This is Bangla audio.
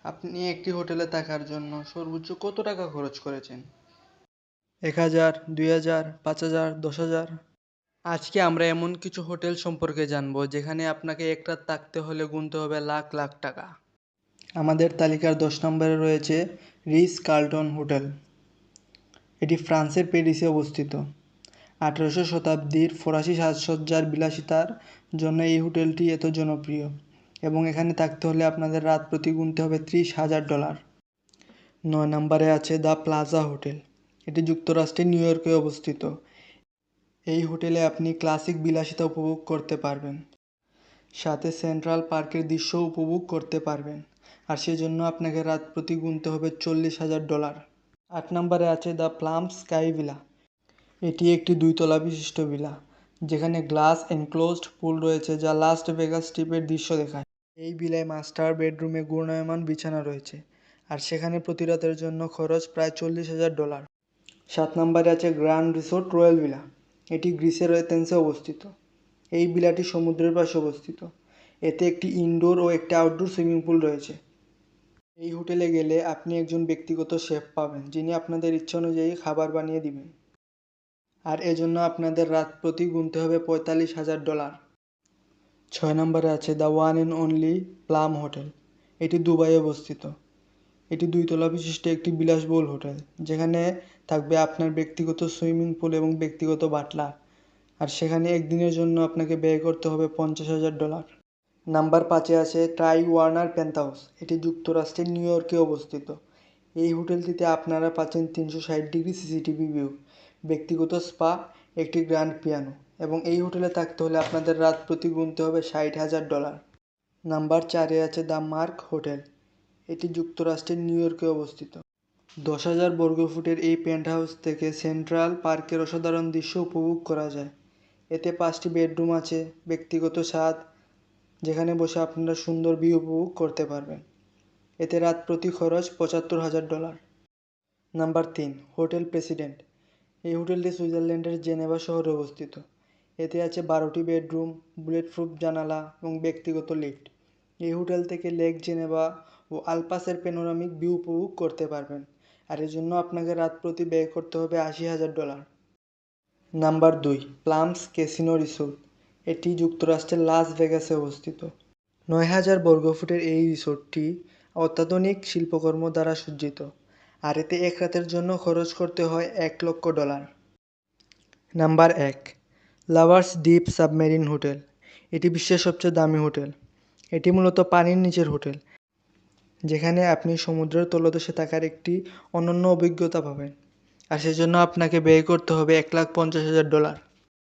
আপনি একটি হোটেলে থাকার জন্য সর্বোচ্চ কত টাকা খরচ করেছেন? ১,০০০, ২,০০০, ৫,০০০, ১০,০০০? আজকে আমরা এমন কিছু হোটেল সম্পর্কে জানবো যেখানে আপনাকে এক রাত থাকতে হলে গুনতে হবে লাখ লাখ টাকা। আমাদের তালিকার ১০ নম্বরে রয়েছে রিস কার্লটন হোটেল। এটি ফ্রান্সের প্যারিসে অবস্থিত। ১৮০০ শতাব্দীর ফরাসি সাজসজ্জার বিলাসিতার জন্য এই হোটেলটি এত জনপ্রিয় এবং এখানে থাকতে হলে আপনাদের রাত প্রতি গুনতে হবে $৩০,০০০। ৯ নম্বরে আছে দ্য প্লাজা হোটেল। এটি যুক্তরাষ্ট্রের নিউ ইয়র্কে অবস্থিত। এই হোটেলে আপনি ক্লাসিক বিলাসিতা উপভোগ করতে পারবেন, সাথে সেন্ট্রাল পার্কের দৃশ্যও উপভোগ করতে পারবেন, আর সেজন্য আপনাকে রাত প্রতি গুনতে হবে $৪০,০০০। ৮ নম্বরে আছে দ্য প্লাম স্কাই ভিলা। এটি একটি ২ তলা বিশিষ্ট ভিলা যেখানে গ্লাস এনক্লোজড পুল রয়েছে যা লাস ভেগাস স্ট্রিপের দৃশ্য দেখায়। এই ভিলায় মাস্টার বেডরুমে ঘূর্ণায়মান বিছানা রয়েছে, আর সেখানে প্রতি রাতের জন্য খরচ প্রায় $৪০,০০০। ৭ নম্বরে আছে গ্র্যান্ড রিসোর্ট রয়্যাল ভিলা। এটি গ্রিসের এথেন্সে অবস্থিত। এই ভিলাটি সমুদ্রের পাশে অবস্থিত। এতে একটি ইনডোর ও একটি আউটডোর সুইমিং পুল রয়েছে। এই হোটেলে গেলে আপনি একজন ব্যক্তিগত শেফ পাবেন যিনি আপনাদের ইচ্ছা অনুযায়ী খাবার বানিয়ে দিবেন, আর এজন্য আপনাদের রাত প্রতি গুনতে হবে $৪৫,০০০। ৬ নম্বরে আছে the one and only plum hotel. এটি দুবাইয়ে অবস্থিত। এটি ২ তলা বিশিষ্ট একটি বিলাসবহুল হোটেল যেখানে থাকবে আপনার ব্যক্তিগত সুইমিং পুল এবং ব্যক্তিগত বাটলার, আর সেখানে একদিনের জন্য আপনাকে ব্যয় করতে হবে $৫০,০০০। নাম্বার ৫-এ আছে টাই ওয়ার্নার পেন্টহাউস। এটি যুক্তরাষ্ট্রের নিউ ইয়র্কে অবস্থিত। এই হোটেলটিতে আপনারা পাচ্ছেন ৩৬০ ডিগ্রি সিসিটিভি ভিউ, ব্যক্তিগত স্পা, একটি গ্র্যান্ড পিয়ানো, এবং এই হোটেলে থাকতে হলে আপনাদের রাত প্রতি গুনতে হবে $৬০,০০০। নাম্বার ৪-এ আছে দ্য মার্ক হোটেল। এটি যুক্তরাষ্ট্রের নিউ ইয়র্কে অবস্থিত। ১০,০০০ বর্গফুটের এই পেন্টহাউস থেকে সেন্ট্রাল পার্কের অসাধারণ দৃশ্য উপভোগ করা যায়। এতে ৫টি বেডরুম আছে, ব্যক্তিগত ছাদ যেখানে বসে আপনারা সুন্দর ভিউ উপভোগ করতে পারবেন। এতে রাত প্রতি খরচ $৭৫,০০০। Number ৩, hotel president. এই হোটেলটি সুইজারল্যান্ডের জেনেভা শহরে অবস্থিত। এতে আছে ১২টি বেডরুম, বুলেটপ্রুফ জানালা এবং ব্যক্তিগত লিফট। এই হোটেল থেকে লেক জেনেভা ও আলপাসের প্যানোরামিক ভিউ উপভোগ করতে পারবেন, আর এর জন্য আপনাকে রাত প্রতি ব্যয় করতে হবে $৮০,০০০। Number ২, Palms casino resort. এটি যুক্তরাষ্ট্রের লাস ভেগাসে অবস্থিত। ৯,০০০ বর্গফুটের এই রিসোর্টটি অত্যাধুনিক শিল্পকর্ম দ্বারা সজ্জিত, আর এতে এক রাতের জন্য খরচ করতে হয় $১,০০,০০০। Number ১, lovers deep submarine hotel. এটি বিশ্বের সবচেয়ে দামি হোটেল। এটি মূলত পানির নিচের হোটেল যেখানে আপনি সমুদ্রের তলদেশে থাকার একটি অনন্য অভিজ্ঞতা পাবেন, আর সেজন্য আপনাকে ব্যয় করতে হবে $১,৫০,০০০।